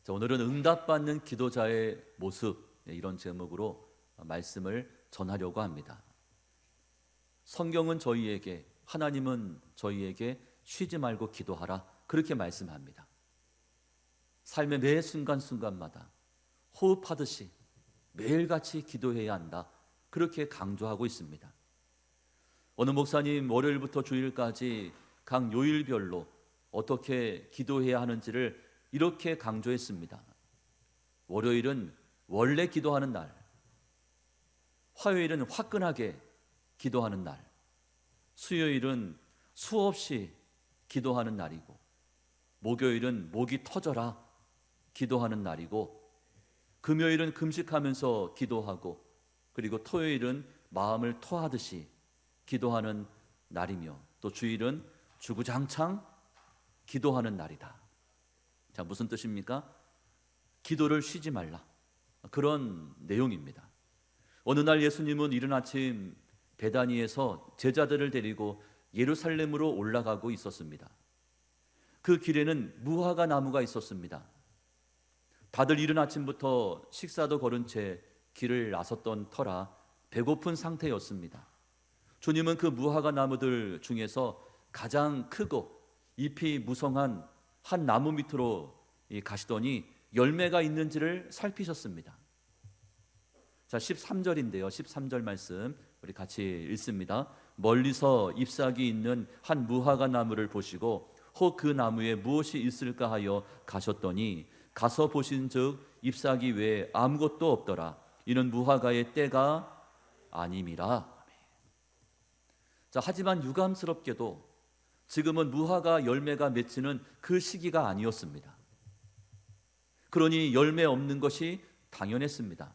자, 오늘은 응답받는 기도자의 모습, 이런 제목으로 말씀을 전하려고 합니다. 성경은 저희에게, 하나님은 저희에게 쉬지 말고 기도하라, 그렇게 말씀합니다. 삶의 매 순간순간마다 호흡하듯이 매일같이 기도해야 한다, 그렇게 강조하고 있습니다. 어느 목사님 월요일부터 주일까지 각 요일별로 어떻게 기도해야 하는지를 이렇게 강조했습니다. 월요일은 원래 기도하는 날, 화요일은 화끈하게 기도하는 날, 수요일은 수없이 기도하는 날이고, 목요일은 목이 터져라 기도하는 날이고, 금요일은 금식하면서 기도하고, 그리고 토요일은 마음을 토하듯이 기도하는 날이며, 또 주일은 주구장창 기도하는 날이다. 자, 무슨 뜻입니까? 기도를 쉬지 말라, 그런 내용입니다. 어느 날 예수님은 이른 아침 베다니에서 제자들을 데리고 예루살렘으로 올라가고 있었습니다. 그 길에는 무화과 나무가 있었습니다. 다들 이른 아침부터 식사도 거른 채 길을 나섰던 터라 배고픈 상태였습니다. 주님은 그 무화과 나무들 중에서 가장 크고 잎이 무성한 한 나무 밑으로 가시더니 열매가 있는지를 살피셨습니다. 자, 13절인데요. 13절 말씀 우리 같이 읽습니다. 멀리서 잎사귀 있는 한 무화과 나무를 보시고 혹 그 나무에 무엇이 있을까 하여 가셨더니 가서 보신즉 잎사귀 외에 아무것도 없더라. 이는 무화과의 때가 아님이라. 자, 하지만 유감스럽게도 지금은 무화과 열매가 맺히는 그 시기가 아니었습니다. 그러니 열매 없는 것이 당연했습니다.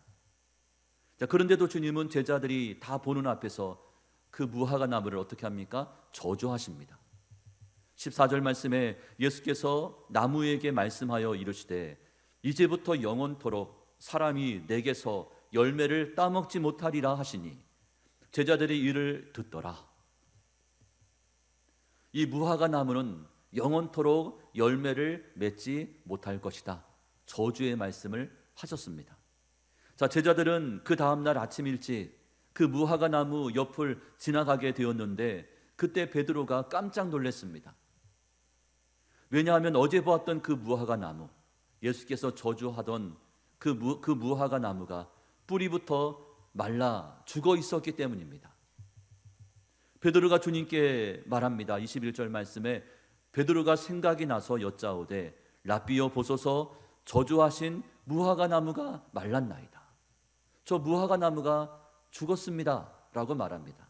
자, 그런데도 주님은 제자들이 다 보는 앞에서 그 무화과 나무를 어떻게 합니까? 저주하십니다. 14절 말씀에 예수께서 나무에게 말씀하여 이르시되 이제부터 영원토록 사람이 내게서 열매를 따먹지 못하리라 하시니 제자들이 이를 듣더라. 이 무화과 나무는 영원토록 열매를 맺지 못할 것이다, 저주의 말씀을 하셨습니다. 자, 제자들은 그 다음날 아침 일찍 그 무화과 나무 옆을 지나가게 되었는데 그때 베드로가 깜짝 놀랐습니다. 왜냐하면 어제 보았던 그 무화과 나무, 예수께서 저주하던 그 무화과 나무가 뿌리부터 말라 죽어 있었기 때문입니다. 베드로가 주님께 말합니다. 21절 말씀에 베드로가 생각이 나서 여짜오되 랍비여 보소서 저주하신 무화과 나무가 말랐나이다. 저 무화과 나무가 죽었습니다 라고 말합니다.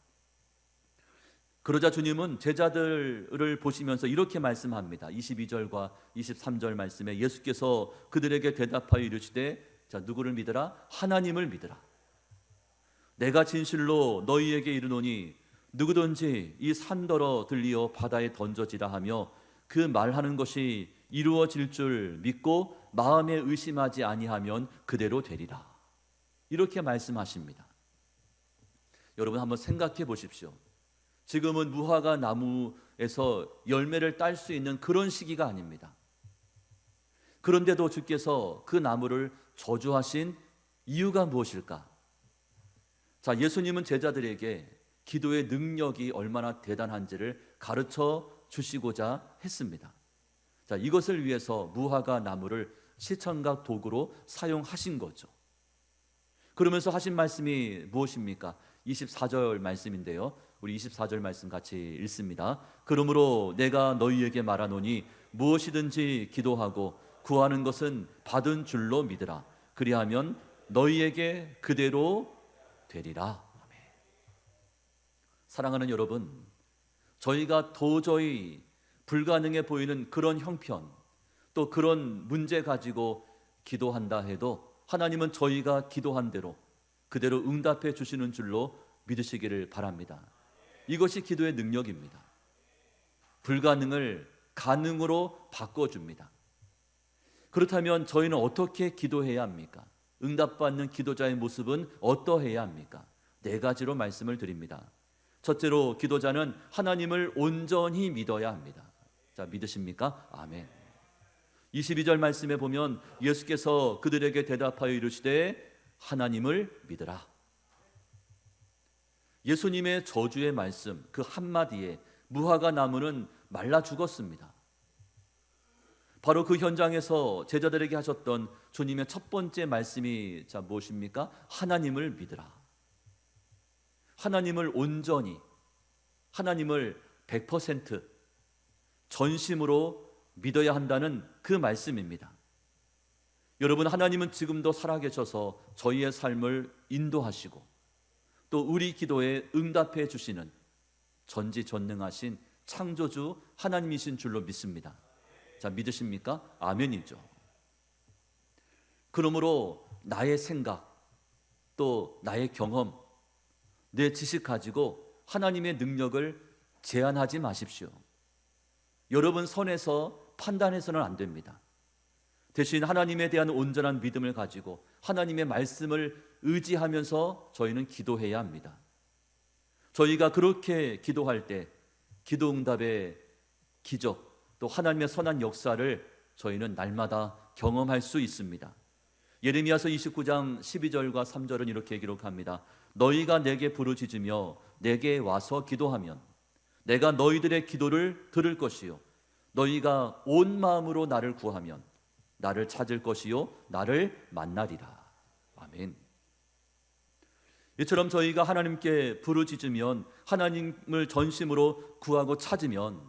그러자 주님은 제자들을 보시면서 이렇게 말씀합니다. 22절과 23절 말씀에 예수께서 그들에게 대답하여 이르시되 자, 누구를 믿으라? 하나님을 믿으라. 내가 진실로 너희에게 이르노니 누구든지 이 산더러 들리어 바다에 던져지라 하며 그 말하는 것이 이루어질 줄 믿고 마음에 의심하지 아니하면 그대로 되리라. 이렇게 말씀하십니다. 여러분 한번 생각해 보십시오. 지금은 무화과 나무에서 열매를 딸 수 있는 그런 시기가 아닙니다. 그런데도 주께서 그 나무를 저주하신 이유가 무엇일까? 자, 예수님은 제자들에게 기도의 능력이 얼마나 대단한지를 가르쳐 주시고자 했습니다. 자, 이것을 위해서 무화과 나무를 시청각 도구로 사용하신 거죠. 그러면서 하신 말씀이 무엇입니까? 24절 말씀인데요. 우리 24절 말씀 같이 읽습니다. 그러므로 내가 너희에게 말하노니 무엇이든지 기도하고 구하는 것은 받은 줄로 믿으라. 그리하면 너희에게 그대로 되리라. 아멘. 사랑하는 여러분, 저희가 도저히 불가능해 보이는 그런 형편, 또 그런 문제 가지고 기도한다 해도 하나님은 저희가 기도한 대로 그대로 응답해 주시는 줄로 믿으시기를 바랍니다. 이것이 기도의 능력입니다. 불가능을 가능으로 바꿔줍니다. 그렇다면 저희는 어떻게 기도해야 합니까? 응답받는 기도자의 모습은 어떠해야 합니까? 네 가지로 말씀을 드립니다. 첫째로, 기도자는 하나님을 온전히 믿어야 합니다. 자, 믿으십니까? 아멘. 22절 말씀에 보면 예수께서 그들에게 대답하여 이르시되 하나님을 믿으라. 예수님의 저주의 말씀 그 한마디에 무화과 나무는 말라 죽었습니다. 바로 그 현장에서 제자들에게 하셨던 주님의 첫 번째 말씀이 무엇입니까? 하나님을 믿으라. 하나님을 온전히, 하나님을 100% 전심으로 믿어야 한다는 그 말씀입니다. 여러분, 하나님은 지금도 살아계셔서 저희의 삶을 인도하시고 또 우리 기도에 응답해 주시는 전지전능하신 창조주 하나님이신 줄로 믿습니다. 자, 믿으십니까? 아멘이죠. 그러므로 나의 생각, 또 나의 경험, 내 지식 가지고 하나님의 능력을 제한하지 마십시오. 여러분 선에서 판단해서는 안 됩니다. 대신 하나님에 대한 온전한 믿음을 가지고 하나님의 말씀을 의지하면서 저희는 기도해야 합니다. 저희가 그렇게 기도할 때 기도응답의 기적, 또 하나님의 선한 역사를 저희는 날마다 경험할 수 있습니다. 예레미야서 29장 12절과 3절은 이렇게 기록합니다. 너희가 내게 부르짖으며 내게 와서 기도하면 내가 너희들의 기도를 들을 것이요 너희가 온 마음으로 나를 구하면 나를 찾을 것이요 나를 만나리라. 아멘. 이처럼 저희가 하나님께 부르짖으면, 하나님을 전심으로 구하고 찾으면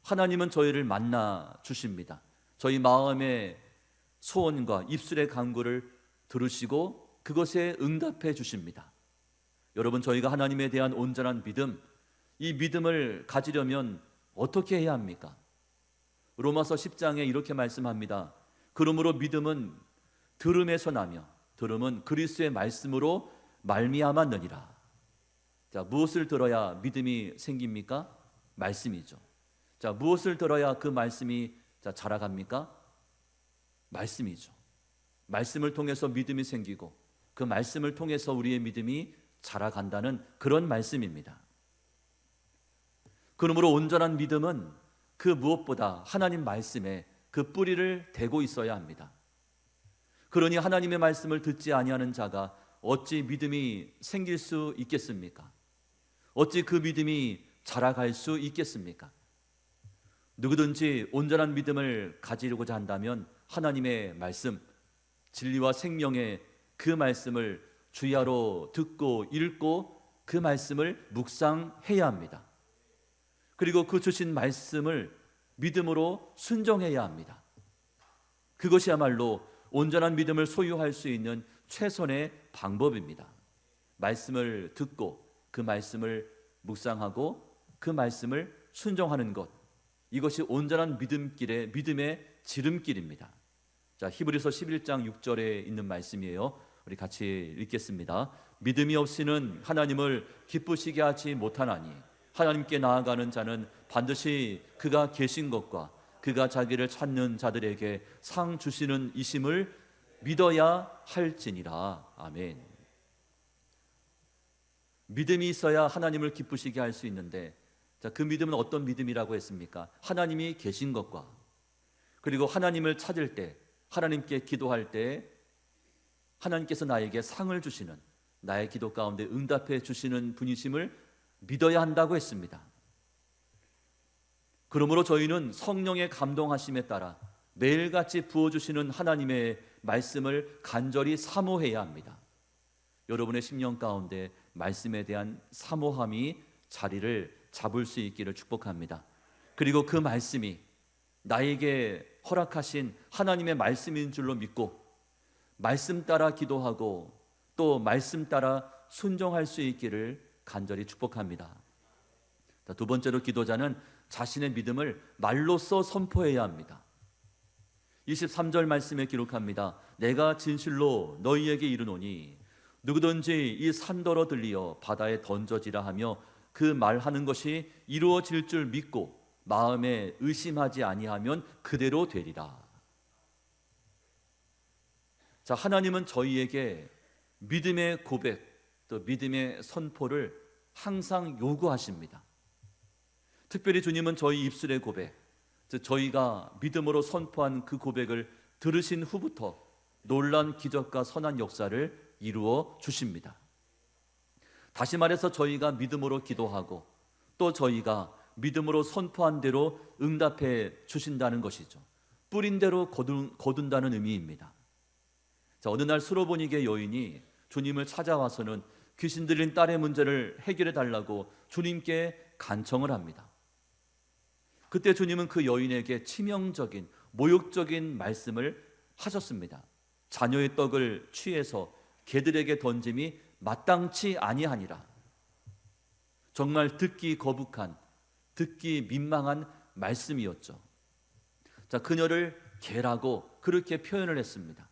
하나님은 저희를 만나 주십니다. 저희 마음의 소원과 입술의 간구를 들으시고 그것에 응답해 주십니다. 여러분, 저희가 하나님에 대한 온전한 믿음, 이 믿음을 가지려면 어떻게 해야 합니까? 로마서 10장에 이렇게 말씀합니다. 그러므로 믿음은 들음에서 나며 들음은 그리스도의 말씀으로 말미암았느니라. 자, 무엇을 들어야 믿음이 생깁니까? 말씀이죠. 자, 무엇을 들어야 그 말씀이 자라갑니까? 말씀이죠. 말씀을 통해서 믿음이 생기고 그 말씀을 통해서 우리의 믿음이 자라간다는 그런 말씀입니다. 그러므로 온전한 믿음은 그 무엇보다 하나님 말씀에 그 뿌리를 대고 있어야 합니다. 그러니 하나님의 말씀을 듣지 아니하는 자가 어찌 믿음이 생길 수 있겠습니까? 어찌 그 믿음이 자라갈 수 있겠습니까? 누구든지 온전한 믿음을 가지려고자 한다면 하나님의 말씀, 진리와 생명의 그 말씀을 주야로 듣고 읽고 그 말씀을 묵상해야 합니다. 그리고 그 주신 말씀을 믿음으로 순종해야 합니다. 그것이야말로 온전한 믿음을 소유할 수 있는 최선의 방법입니다. 말씀을 듣고 그 말씀을 묵상하고 그 말씀을 순종하는 것, 이것이 온전한 믿음길의 믿음의 지름길입니다. 자, 히브리서 11장 6절에 있는 말씀이에요. 우리 같이 읽겠습니다. 믿음이 없이는 하나님을 기쁘시게 하지 못하나니 하나님께 나아가는 자는 반드시 그가 계신 것과 그가 자기를 찾는 자들에게 상 주시는 이심을 믿어야 할지니라. 아멘. 믿음이 있어야 하나님을 기쁘시게 할 수 있는데, 자, 그 믿음은 어떤 믿음이라고 했습니까? 하나님이 계신 것과 그리고 하나님을 찾을 때, 하나님께 기도할 때 하나님께서 나에게 상을 주시는, 나의 기도 가운데 응답해 주시는 분이심을 믿어야 한다고 했습니다. 그러므로 저희는 성령의 감동하심에 따라 매일같이 부어주시는 하나님의 말씀을 간절히 사모해야 합니다. 여러분의 심령 가운데 말씀에 대한 사모함이 자리를 잡을 수 있기를 축복합니다. 그리고 그 말씀이 나에게 허락하신 하나님의 말씀인 줄로 믿고 말씀 따라 기도하고 또 말씀 따라 순종할 수 있기를 간절히 축복합니다. 두 번째로, 기도자는 자신의 믿음을 말로써 선포해야 합니다. 23절 말씀에 기록합니다. 내가 진실로 너희에게 이르노니 누구든지 이 산더러 들리어 바다에 던져지라 하며 그 말하는 것이 이루어질 줄 믿고 마음에 의심하지 아니하면 그대로 되리라. 자, 하나님은 저희에게 믿음의 고백, 또 믿음의 선포를 항상 요구하십니다. 특별히 주님은 저희 입술의 고백, 즉 저희가 믿음으로 선포한 그 고백을 들으신 후부터 놀란 기적과 선한 역사를 이루어 주십니다. 다시 말해서 저희가 믿음으로 기도하고 또 저희가 믿음으로 선포한 대로 응답해 주신다는 것이죠. 뿌린 대로 거둔다는 의미입니다. 자, 어느 날 수로보니게 여인이 주님을 찾아와서는 귀신 들린 딸의 문제를 해결해 달라고 주님께 간청을 합니다. 그때 주님은 그 여인에게 치명적인 모욕적인 말씀을 하셨습니다. 자녀의 떡을 취해서 개들에게 던짐이 마땅치 아니하니라. 정말 듣기 거북한, 듣기 민망한 말씀이었죠. 자, 그녀를 개라고 그렇게 표현을 했습니다.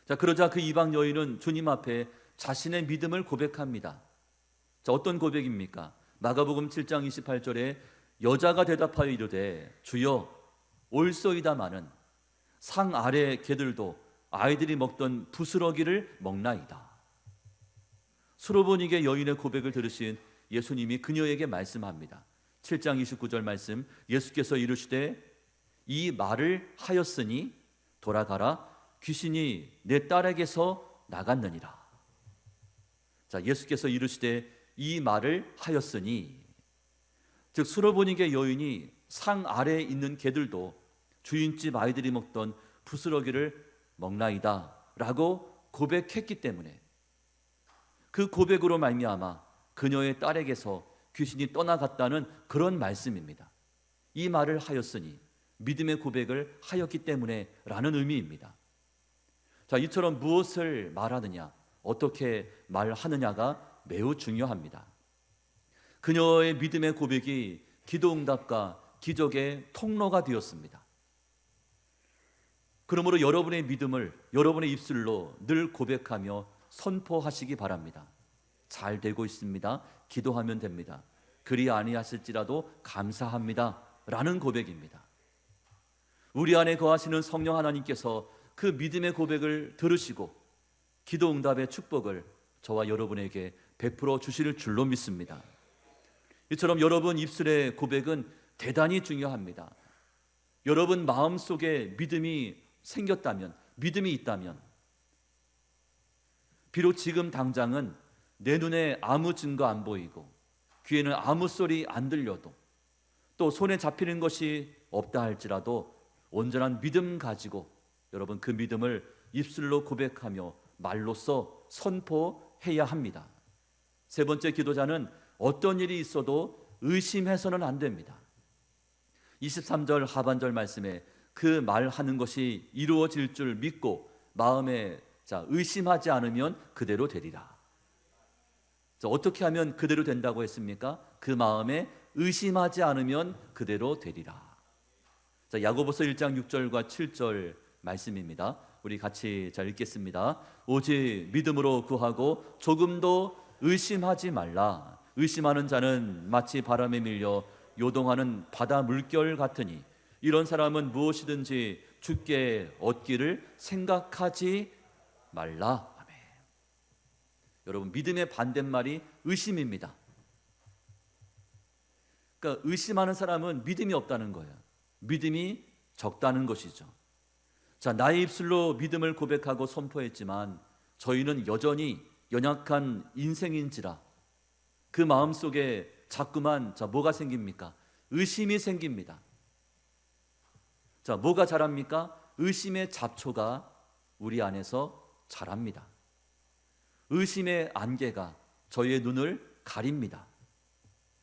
자, 그러자 그 이방 여인은 주님 앞에 자신의 믿음을 고백합니다. 자, 어떤 고백입니까? 마가복음 7장 28절에 여자가 대답하여 이르되 주여 올소이다마는 상 아래 개들도 아이들이 먹던 부스러기를 먹나이다. 수로보니게 여인의 고백을 들으신 예수님이 그녀에게 말씀합니다. 7장 29절 말씀, 예수께서 이르시되 이 말을 하였으니 돌아가라, 귀신이 내 딸에게서 나갔느니라. 자, 예수께서 이르시되 이 말을 하였으니, 즉 수로보니게 여인이 상 아래에 있는 개들도 주인집 아이들이 먹던 부스러기를 먹나이다 라고 고백했기 때문에 그 고백으로 말미암아 그녀의 딸에게서 귀신이 떠나갔다는 그런 말씀입니다. 이 말을 하였으니, 믿음의 고백을 하였기 때문에 라는 의미입니다. 자, 이처럼 무엇을 말하느냐, 어떻게 말하느냐가 매우 중요합니다. 그녀의 믿음의 고백이 기도응답과 기적의 통로가 되었습니다. 그러므로 여러분의 믿음을 여러분의 입술로 늘 고백하며 선포하시기 바랍니다. 잘 되고 있습니다. 기도하면 됩니다. 그리 아니하실지라도 감사합니다 라는 고백입니다. 우리 안에 거하시는 성령 하나님께서 그 믿음의 고백을 들으시고 기도응답의 축복을 저와 여러분에게 베풀어 주실 줄로 믿습니다. 이처럼 여러분 입술의 고백은 대단히 중요합니다. 여러분 마음속에 믿음이 생겼다면, 믿음이 있다면, 비록 지금 당장은 내 눈에 아무 증거 안 보이고 귀에는 아무 소리 안 들려도 또 손에 잡히는 것이 없다 할지라도 온전한 믿음 가지고 여러분 그 믿음을 입술로 고백하며 말로써 선포해야 합니다. 세 번째, 기도자는 어떤 일이 있어도 의심해서는 안 됩니다. 23절 하반절 말씀에 그 말하는 것이 이루어질 줄 믿고 마음에 의심하지 않으면 그대로 되리라. 어떻게 하면 그대로 된다고 했습니까? 그 마음에 의심하지 않으면 그대로 되리라. 야고보서 1장 6절과 7절 말씀입니다. 우리 같이 잘 읽겠습니다. 오직 믿음으로 구하고 조금도 의심하지 말라. 의심하는 자는 마치 바람에 밀려 요동하는 바다 물결 같으니 이런 사람은 무엇이든지 주께 얻기를 생각하지 말라. 아멘. 여러분, 믿음의 반대말이 의심입니다. 그러니까 의심하는 사람은 믿음이 없다는 거예요. 믿음이 적다는 것이죠. 자, 나의 입술로 믿음을 고백하고 선포했지만 저희는 여전히 연약한 인생인지라 그 마음속에 자꾸만 뭐가 생깁니까? 의심이 생깁니다. 자, 뭐가 자랍니까? 의심의 잡초가 우리 안에서 자랍니다. 의심의 안개가 저희의 눈을 가립니다.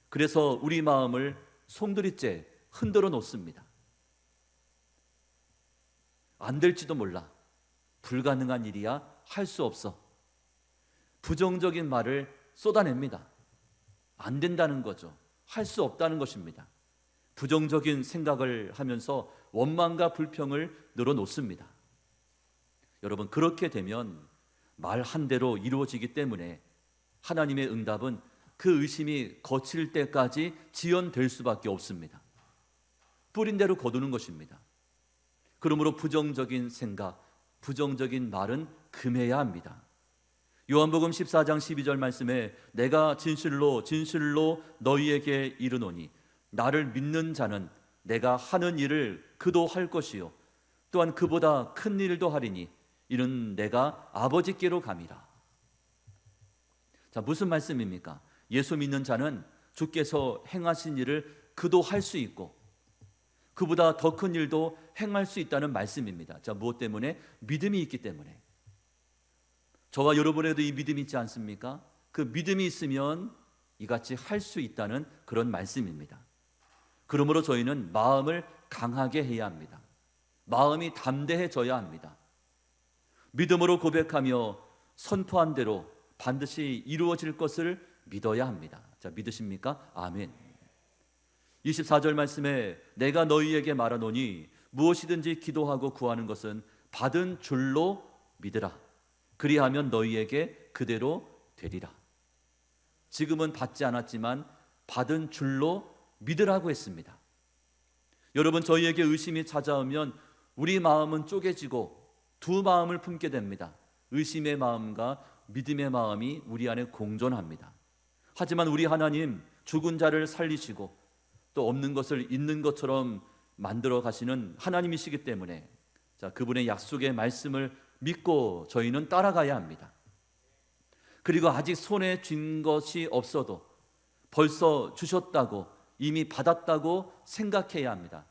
그래서 우리 마음을 송두리째 흔들어 놓습니다. 안 될지도 몰라. 불가능한 일이야. 할 수 없어. 부정적인 말을 쏟아냅니다. 안 된다는 거죠. 할 수 없다는 것입니다. 부정적인 생각을 하면서 원망과 불평을 늘어놓습니다. 여러분, 그렇게 되면 말 한 대로 이루어지기 때문에 하나님의 응답은 그 의심이 거칠 때까지 지연될 수밖에 없습니다. 뿌린 대로 거두는 것입니다. 그러므로 부정적인 생각, 부정적인 말은 금해야 합니다. 요한복음 14장 12절 말씀에 내가 진실로 진실로 너희에게 이르노니 나를 믿는 자는 내가 하는 일을 그도 할 것이요 또한 그보다 큰 일도 하리니 이는 내가 아버지께로 감이라. 자, 무슨 말씀입니까? 예수 믿는 자는 주께서 행하신 일을 그도 할 수 있고 그보다 더 큰 일도 행할 수 있다는 말씀입니다. 자, 무엇 때문에? 믿음이 있기 때문에. 저와 여러분에도 이 믿음이 있지 않습니까? 그 믿음이 있으면 이같이 할 수 있다는 그런 말씀입니다. 그러므로 저희는 마음을 강하게 해야 합니다. 마음이 담대해져야 합니다. 믿음으로 고백하며 선포한 대로 반드시 이루어질 것을 믿어야 합니다. 자, 믿으십니까? 아멘. 24절 말씀에 내가 너희에게 말하노니 무엇이든지 기도하고 구하는 것은 받은 줄로 믿으라. 그리하면 너희에게 그대로 되리라. 지금은 받지 않았지만 받은 줄로 믿으라고 했습니다. 여러분, 저희에게 의심이 찾아오면 우리 마음은 쪼개지고 두 마음을 품게 됩니다. 의심의 마음과 믿음의 마음이 우리 안에 공존합니다. 하지만 우리 하나님, 죽은 자를 살리시고 또 없는 것을 있는 것처럼 만들어 가시는 하나님이시기 때문에 자, 그분의 약속의 말씀을 믿고 저희는 따라가야 합니다. 그리고 아직 손에 쥔 것이 없어도 벌써 주셨다고, 이미 받았다고 생각해야 합니다.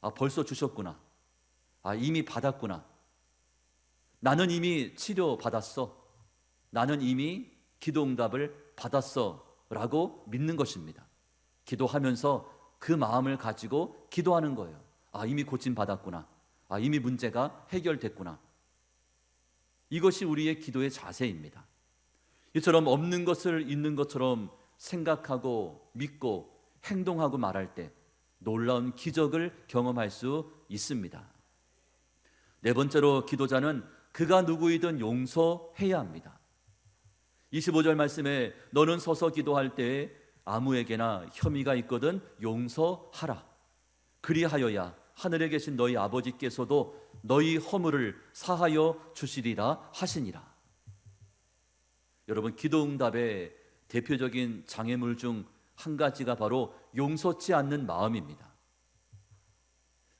아, 벌써 주셨구나. 아, 이미 받았구나. 나는 이미 치료 받았어. 나는 이미 기도 응답을 받았어 라고 믿는 것입니다. 기도하면서 그 마음을 가지고 기도하는 거예요. 아, 이미 고침 받았구나. 아, 이미 문제가 해결됐구나. 이것이 우리의 기도의 자세입니다. 이처럼 없는 것을 있는 것처럼 생각하고 믿고 행동하고 말할 때 놀라운 기적을 경험할 수 있습니다. 네 번째로 기도자는 그가 누구이든 용서해야 합니다. 25절 말씀에 너는 서서 기도할 때에 아무에게나 혐의가 있거든 용서하라. 그리하여야 하늘에 계신 너희 아버지께서도 너희 허물을 사하여 주시리라 하시니라. 여러분, 기도 응답의 대표적인 장애물 중 한 가지가 바로 용서치 않는 마음입니다.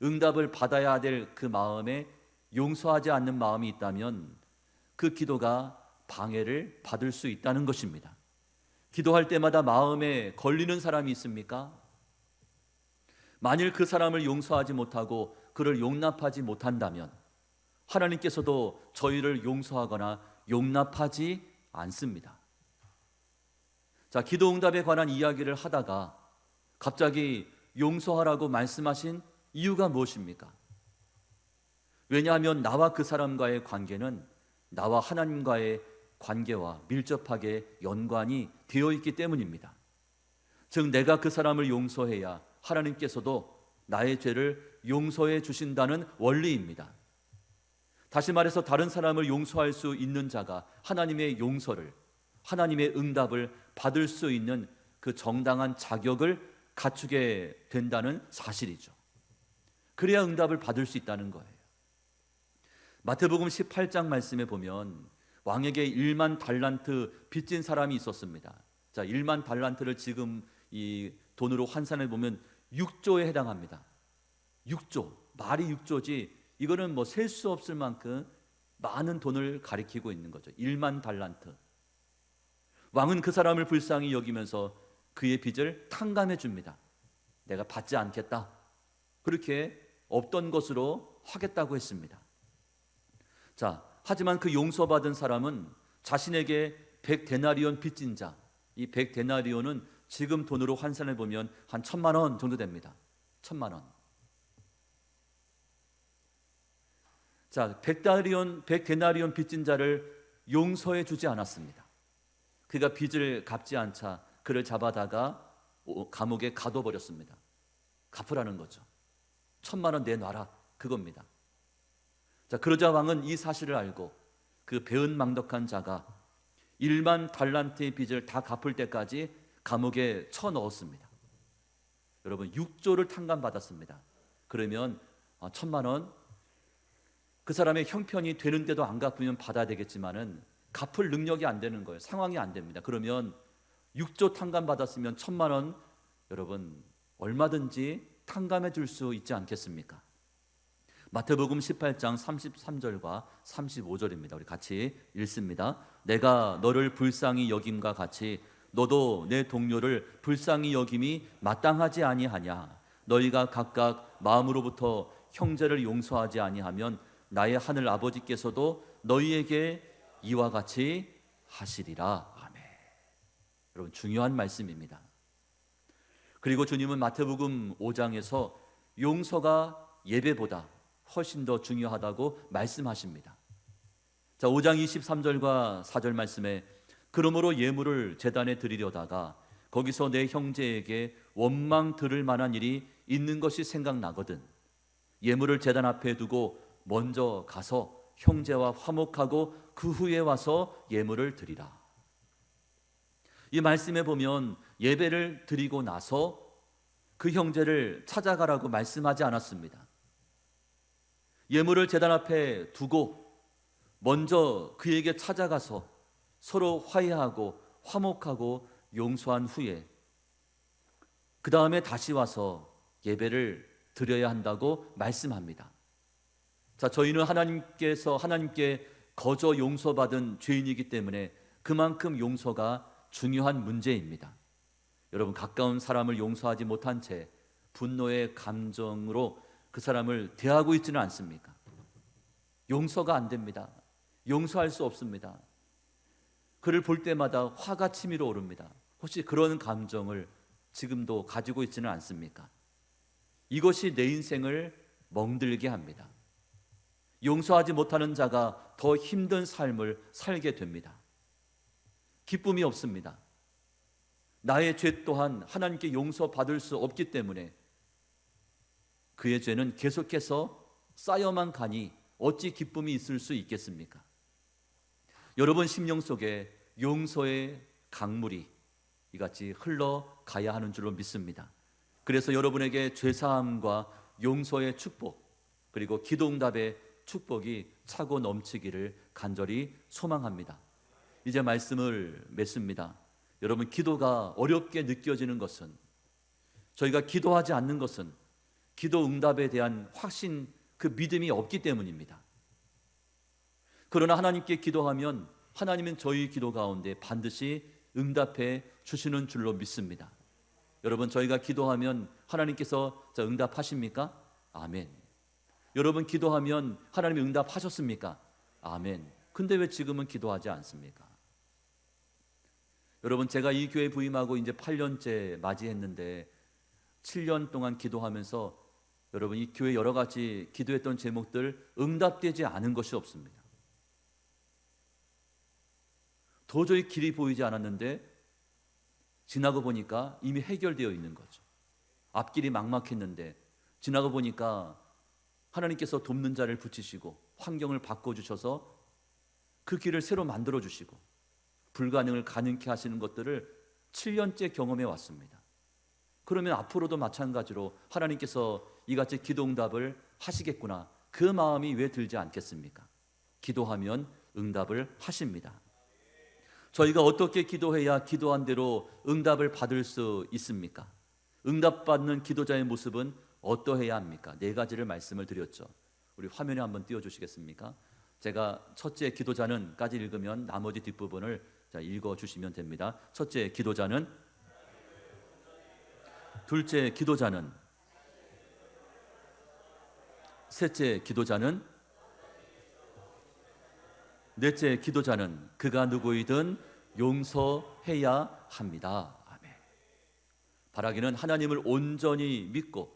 응답을 받아야 될 그 마음에 용서하지 않는 마음이 있다면 그 기도가 방해를 받을 수 있다는 것입니다. 기도할 때마다 마음에 걸리는 사람이 있습니까? 만일 그 사람을 용서하지 못하고 그를 용납하지 못한다면 하나님께서도 저희를 용서하거나 용납하지 않습니다. 자, 기도 응답에 관한 이야기를 하다가 갑자기 용서하라고 말씀하신 이유가 무엇입니까? 왜냐하면 나와 그 사람과의 관계는 나와 하나님과의 관계와 밀접하게 연관이 되어 있기 때문입니다. 즉, 내가 그 사람을 용서해야 하나님께서도 나의 죄를 용서해 주신다는 원리입니다. 다시 말해서 다른 사람을 용서할 수 있는 자가 하나님의 용서를, 하나님의 응답을 받을 수 있는 그 정당한 자격을 갖추게 된다는 사실이죠. 그래야 응답을 받을 수 있다는 거예요. 마태복음 18장 말씀에 보면 왕에게 1만 달란트 빚진 사람이 있었습니다. 자, 1만 달란트를 지금 이 돈으로 환산해 보면 6조에 해당합니다. 6조, 말이 6조지 이거는 뭐 셀 수 없을 만큼 많은 돈을 가리키고 있는 거죠. 1만 달란트. 왕은 그 사람을 불쌍히 여기면서 그의 빚을 탕감해 줍니다. 내가 받지 않겠다. 그렇게 없던 것으로 하겠다고 했습니다. 자, 하지만 그 용서받은 사람은 자신에게 100데나리온 빚진 자, 이 100데나리온은 지금 돈으로 환산해 보면 한 1,000만 원 정도 됩니다. 1,000만 원. 자, 100데나리온 빚진 자를 용서해 주지 않았습니다. 그가 빚을 갚지 않자 그를 잡아다가 감옥에 가둬버렸습니다. 갚으라는 거죠. 1,000만 원 내놔라, 그겁니다. 자, 그러자 왕은 이 사실을 알고 그 배은망덕한 자가 1만 달란트의 빚을 다 갚을 때까지 감옥에 쳐넣었습니다. 여러분 6조를 탕감받았습니다. 그러면 1,000만 원, 그 사람의 형편이 되는데도 안 갚으면 받아야 되겠지만은 갚을 능력이 안 되는 거예요. 상황이 안 됩니다. 그러면 6조 탕감받았으면 1,000만 원, 여러분 얼마든지 탕감해 줄 수 있지 않겠습니까? 마태복음 18장 33절과 35절입니다. 우리 같이 읽습니다. 내가 너를 불쌍히 여김과 같이 너도 내 동료를 불쌍히 여김이 마땅하지 아니하냐? 너희가 각각 마음으로부터 형제를 용서하지 아니하면 나의 하늘 아버지께서도 너희에게 이와 같이 하시리라. 아멘. 여러분 중요한 말씀입니다. 그리고 주님은 마태복음 5장에서 용서가 예배보다 훨씬 더 중요하다고 말씀하십니다. 자, 5장 23절과 4절 말씀에 그러므로 예물을 제단에 드리려다가 거기서 내 형제에게 원망 들을 만한 일이 있는 것이 생각나거든 예물을 제단 앞에 두고 먼저 가서 형제와 화목하고 그 후에 와서 예물을 드리라. 이 말씀에 보면 예배를 드리고 나서 그 형제를 찾아가라고 말씀하지 않았습니다. 예물을 제단 앞에 두고 먼저 그에게 찾아가서 서로 화해하고 화목하고 용서한 후에 그 다음에 다시 와서 예배를 드려야 한다고 말씀합니다. 자, 저희는 하나님께 거저 용서받은 죄인이기 때문에 그만큼 용서가 중요한 문제입니다. 여러분 가까운 사람을 용서하지 못한 채 분노의 감정으로 그 사람을 대하고 있지는 않습니까? 용서가 안 됩니다. 용서할 수 없습니다. 그를 볼 때마다 화가 치밀어 오릅니다. 혹시 그런 감정을 지금도 가지고 있지는 않습니까? 이것이 내 인생을 멍들게 합니다. 용서하지 못하는 자가 더 힘든 삶을 살게 됩니다. 기쁨이 없습니다. 나의 죄 또한 하나님께 용서받을 수 없기 때문에 그의 죄는 계속해서 쌓여만 가니 어찌 기쁨이 있을 수 있겠습니까? 여러분 심령 속에 용서의 강물이 이같이 흘러가야 하는 줄로 믿습니다. 그래서 여러분에게 죄사함과 용서의 축복 그리고 기도응답의 축복이 차고 넘치기를 간절히 소망합니다. 이제 말씀을 맺습니다. 여러분 기도가 어렵게 느껴지는 것은 저희가 기도하지 않는 것은 기도응답에 대한 확신 그 믿음이 없기 때문입니다. 그러나 하나님께 기도하면 하나님은 저희 기도 가운데 반드시 응답해 주시는 줄로 믿습니다. 여러분 저희가 기도하면 하나님께서 응답하십니까? 아멘. 여러분 기도하면 하나님이 응답하셨습니까? 아멘. 근데 왜 지금은 기도하지 않습니까? 여러분 제가 이 교회 부임하고 이제 8년째 맞이했는데 7년 동안 기도하면서 여러분 이 교회 여러 가지 기도했던 제목들 응답되지 않은 것이 없습니다. 도저히 길이 보이지 않았는데 지나고 보니까 이미 해결되어 있는 거죠. 앞길이 막막했는데 지나고 보니까 하나님께서 돕는 자를 붙이시고 환경을 바꿔주셔서 그 길을 새로 만들어주시고 불가능을 가능케 하시는 것들을 7년째 경험해 왔습니다. 그러면 앞으로도 마찬가지로 하나님께서 이같이 기도응답을 하시겠구나 그 마음이 왜 들지 않겠습니까? 기도하면 응답을 하십니다. 저희가 어떻게 기도해야 기도한 대로 응답을 받을 수 있습니까? 응답받는 기도자의 모습은 어떠해야 합니까? 4가지를 말씀을 드렸죠. 우리 화면에 한번 띄워주시겠습니까? 제가 첫째 기도자는 까지 읽으면 나머지 뒷부분을 읽어주시면 됩니다. 첫째 기도자는, 둘째 기도자는, 셋째 기도자는, 넷째 기도자는 그가 누구이든 용서해야 합니다. 아멘. 바라기는 하나님을 온전히 믿고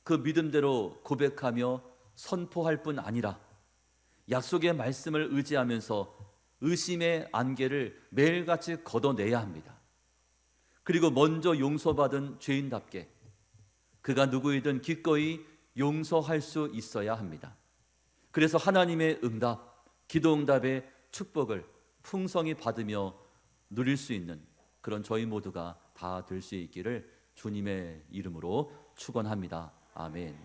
그 믿음대로 고백하며 선포할 뿐 아니라 약속의 말씀을 의지하면서 의심의 안개를 매일같이 걷어내야 합니다. 그리고 먼저 용서받은 죄인답게 그가 누구이든 기꺼이 용서할 수 있어야 합니다. 그래서 하나님의 응답, 기도응답의 축복을 풍성히 받으며 누릴 수 있는 그런 저희 모두가 다 될 수 있기를 주님의 이름으로 축원합니다. 아멘.